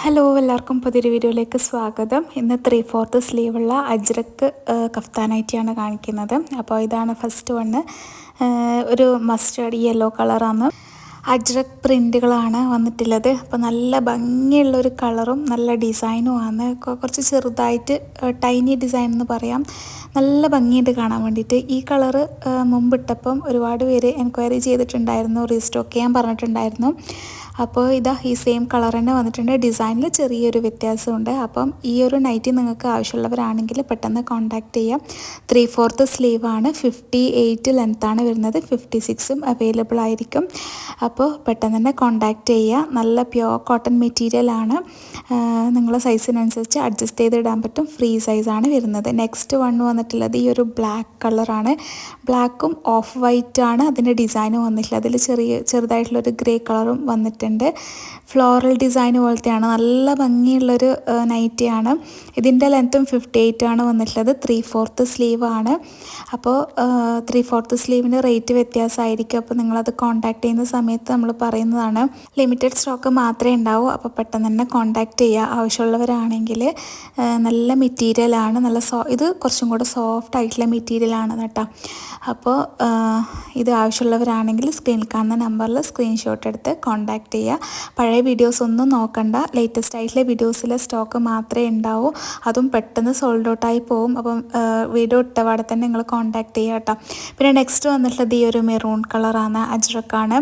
Hello, എല്ലാവർക്കും പുതിയൊരു വീഡിയോയിലേക്ക് സ്വാഗതം. ഇന്ന് 3/4 സ്ലീവുള്ള അജ്രക്ക് കഫ്താനായിട്ടാണ് കാണിക്കുന്നത്. അപ്പോൾ ഇതാണ് ഫസ്റ്റ് വണ്ണ്. ഒരു മസ്റ്റേർഡ് യെല്ലോ കളറാണ്. അജ്രക് പ്രിൻറ്റുകളാണ് വന്നിട്ടുള്ളത്. അപ്പോൾ നല്ല ഭംഗിയുള്ളൊരു കളറും നല്ല ഡിസൈനുമാണ്. കുറച്ച് ചെറുതായിട്ട് ടൈനി ഡിസൈൻ എന്ന് പറയാം. നല്ല ഭംഗിയുണ്ട് കാണാൻ വേണ്ടിയിട്ട്. ഈ കളറ് മുമ്പിട്ടപ്പം ഒരുപാട് പേര് എൻക്വയറി ചെയ്തിട്ടുണ്ടായിരുന്നു, റീസ്റ്റോക്ക് ചെയ്യാൻ പറഞ്ഞിട്ടുണ്ടായിരുന്നു. അപ്പോൾ ഇതാ ഈ സെയിം കളർ തന്നെ വന്നിട്ടുണ്ട്. ഡിസൈനിൽ ചെറിയൊരു വ്യത്യാസമുണ്ട്. അപ്പം ഈ ഒരു നൈറ്റി നിങ്ങൾക്ക് ആവശ്യമുള്ളവരാണെങ്കിൽ പെട്ടെന്ന് കോൺടാക്റ്റ് ചെയ്യാം. 3/4 സ്ലീവാണ്, 58 ലെങ്ത്താണ് വരുന്നത്, 56ഉം അവൈലബിൾ ആയിരിക്കും. അപ്പോൾ പെട്ടെന്ന് തന്നെ കോൺടാക്റ്റ് ചെയ്യുക. നല്ല പ്യുവർ കോട്ടൺ മെറ്റീരിയലാണ്. നിങ്ങളെ സൈസിനനുസരിച്ച് അഡ്ജസ്റ്റ് ചെയ്തിടാൻ പറ്റും. ഫ്രീ സൈസാണ് വരുന്നത്. നെക്സ്റ്റ് വൺ വന്നിട്ടുള്ളത് ഈ ഒരു ബ്ലാക്ക് കളറാണ്. ബ്ലാക്കും ഓഫ് വൈറ്റാണ് അതിൻ്റെ ഡിസൈൻ വന്നിട്ടുള്ളത്. അതിൽ ചെറുതായിട്ടുള്ളൊരു ഗ്രേ കളറും വന്നിട്ടുണ്ട്. ഫ്ലോറൽ ഡിസൈൻ പോലത്തെയാണ്. നല്ല ഭംഗിയുള്ളൊരു നൈറ്റിയാണ്. ഇതിൻ്റെ ലെങ്ത്തും 58 ആണ് വന്നിട്ടുള്ളത്. 3/4 സ്ലീവാണ്. അപ്പോൾ 3/4 സ്ലീവിൻ്റെ റേറ്റ് വ്യത്യാസമായിരിക്കും. അപ്പോൾ നിങ്ങളത് കോൺടാക്ട് ചെയ്യുന്ന സമയത്ത് നമ്മൾ പറയുന്നതാണ്. ലിമിറ്റഡ് സ്റ്റോക്ക് മാത്രമേ ഉണ്ടാവൂ. അപ്പോൾ പെട്ടെന്ന് തന്നെ കോൺടാക്ട് ചെയ്യുക ആവശ്യമുള്ളവരാണെങ്കിൽ. നല്ല മെറ്റീരിയലാണ്. ഇത് കുറച്ചും കൂടെ സോഫ്റ്റ് ആയിട്ടുള്ള മെറ്റീരിയലാണ് കേട്ടോ. അപ്പോൾ ഇത് ആവശ്യമുള്ളവരാണെങ്കിൽ സ്ക്രീനിൽ കാണുന്ന നമ്പറിൽ സ്ക്രീൻഷോട്ട് എടുത്ത് കോൺടാക്ട് ചെയ്യുക. പഴയ വീഡിയോസ് ഒന്നും നോക്കണ്ട. ലേറ്റസ്റ്റ് ആയിട്ടുള്ള വീഡിയോസിലെ സ്റ്റോക്ക് മാത്രമേ ഉണ്ടാവൂ. അതും പെട്ടെന്ന് സോൾഡ് ഔട്ടായി പോകും. അപ്പം വീഡിയോ ഇട്ടപാടെ തന്നെ നിങ്ങൾ കോൺടാക്ട് ചെയ്യുക കേട്ടോ. പിന്നെ നെക്സ്റ്റ് വന്നിട്ടുള്ളത് ഈ ഒരു മെറൂൺ കളറാണ്, അജ്രക്കാണ്.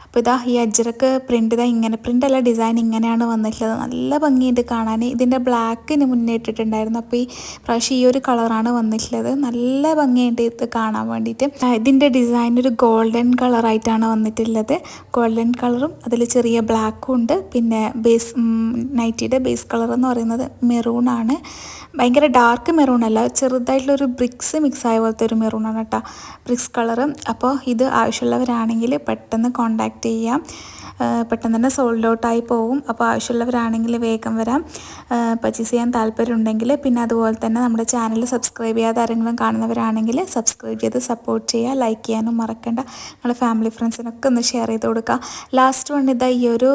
അപ്പോൾ ഇതാ ഈ അജ്രക്ക് പ്രിൻ്റ് ഇങ്ങനെ, പ്രിൻ്റല്ല ഡിസൈൻ ഇങ്ങനെയാണ് വന്നിട്ടുള്ളത്. നല്ല ഭംഗിയുണ്ട് കാണാൻ. ഇതിൻ്റെ ബ്ലാക്കിന് മുന്നേ ഇട്ടിട്ടുണ്ടായിരുന്നു. അപ്പോൾ ഈ പ്രാവശ്യം ഈ ഒരു കളറാണ് വന്നിട്ടുള്ളത്. നല്ല ഭംഗിയുണ്ട് ഇത് കാണാൻ വേണ്ടിയിട്ട്. ഇതിൻ്റെ ഡിസൈൻ ഒരു ഗോൾഡൻ കളറായിട്ടാണ് വന്നിട്ടുള്ളത്. ഗോൾഡൻ കളറും അതിൽ ചെറിയ ബ്ലാക്കും ഉണ്ട്. പിന്നെ നൈറ്റിയുടെ ബേസ് കളർ എന്ന് പറയുന്നത് മെറൂണാണ്. ഭയങ്കര ഡാർക്ക് മെറൂൺ അല്ല, ചെറുതായിട്ടുള്ളൊരു ബ്രിക്സ് മിക്സ് ആയ പോലത്തെ ഒരു മെറൂണാണ് കേട്ടോ, ബ്രിക്സ് കളറ്. അപ്പോൾ ഇത് ആവശ്യമുള്ളവരാണെങ്കിൽ പെട്ടെന്ന് കോൺടാക്റ്റ് ചെയ്യാം. പെട്ടെന്ന് തന്നെ സോൾഡ് ഔട്ടായി പോകും. അപ്പോൾ ആവശ്യമുള്ളവരാണെങ്കിൽ വേഗം വരാം. പർച്ചേസ് ചെയ്യാൻ താല്പര്യമുണ്ടെങ്കിൽ. പിന്നെ അതുപോലെ തന്നെ നമ്മുടെ ചാനൽ സബ്സ്ക്രൈബ് ചെയ്യാതെ ആരെങ്കിലും കാണുന്നവരാണെങ്കിൽ സബ്സ്ക്രൈബ് ചെയ്ത് സപ്പോർട്ട് ചെയ്യുക. ലൈക്ക് ചെയ്യാനും മറക്കണ്ട. നിങ്ങളുടെ ഫാമിലി ഫ്രണ്ട്സിനൊക്കെ ഒന്ന് ഷെയർ ചെയ്ത് കൊടുക്കുക. ലാസ്റ്റ് വൺ ഇതാ ഈ ഒരു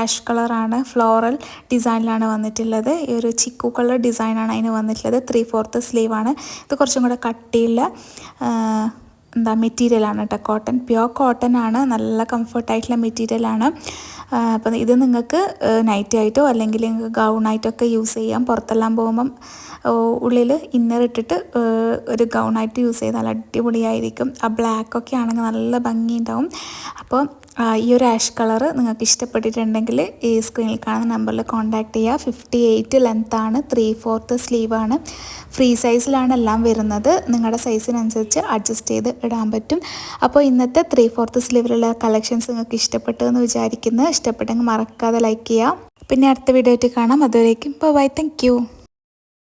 ആഷ് കളറാണ്. ഫ്ലോറൽ ഡിസൈനിലാണ് വന്നിട്ടുള്ളത്. ഈ ഒരു ചിക്കു കളർ ഡിസൈനാണ് അതിന് വന്നിട്ടുള്ളത്. 3/4 സ്ലീവാണ്. ഇത് കുറച്ചും കൂടെ കട്ടിയുള്ള മെറ്റീരിയലാണ് കേട്ടോ. കോട്ടൺ, പ്യുവർ കോട്ടൺ ആണ്. നല്ല കംഫർട്ടായിട്ടുള്ള മെറ്റീരിയലാണ്. അപ്പം ഇത് നിങ്ങൾക്ക് നൈറ്റ് ആയിട്ടോ അല്ലെങ്കിൽ നിങ്ങൾക്ക് ഗൗണായിട്ടൊക്കെ യൂസ് ചെയ്യാം. പുറത്തെല്ലാം പോകുമ്പം ഉള്ളിൽ ഇന്നർ ഇട്ടിട്ട് ഒരു ഗൗണായിട്ട് യൂസ് ചെയ്താൽ അടിപൊളിയായിരിക്കും. ആ ബ്ലാക്കൊക്കെ ആണെങ്കിൽ നല്ല ഭംഗിയുണ്ടാവും. അപ്പോൾ ഈ ഒരു ആഷ് കളറ് നിങ്ങൾക്ക് ഇഷ്ടപ്പെട്ടിട്ടുണ്ടെങ്കിൽ ഈ സ്ക്രീനിൽ കാണുന്ന നമ്പറിൽ കോൺടാക്ട് ചെയ്യുക. 58 ലെങ്ത്താണ്, 3/4 സ്ലീവാണ്. ഫ്രീ സൈസിലാണ് എല്ലാം വരുന്നത്. നിങ്ങളുടെ സൈസിനനുസരിച്ച് അഡ്ജസ്റ്റ് ചെയ്ത് ഇടാൻ പറ്റും. അപ്പോൾ ഇന്നത്തെ 3/4 സ്ലീവിലുള്ള കളക്ഷൻസ് നിങ്ങൾക്ക് ഇഷ്ടപ്പെട്ടു എന്ന് വിചാരിക്കുന്നു. ഇഷ്ടപ്പെട്ടെങ്കിൽ മറക്കാതെ ലൈക്ക് ചെയ്യുക. പിന്നെ അടുത്ത വീഡിയോ ആയിട്ട് കാണാം. അതുവരേക്കും ബൈ. Thank you.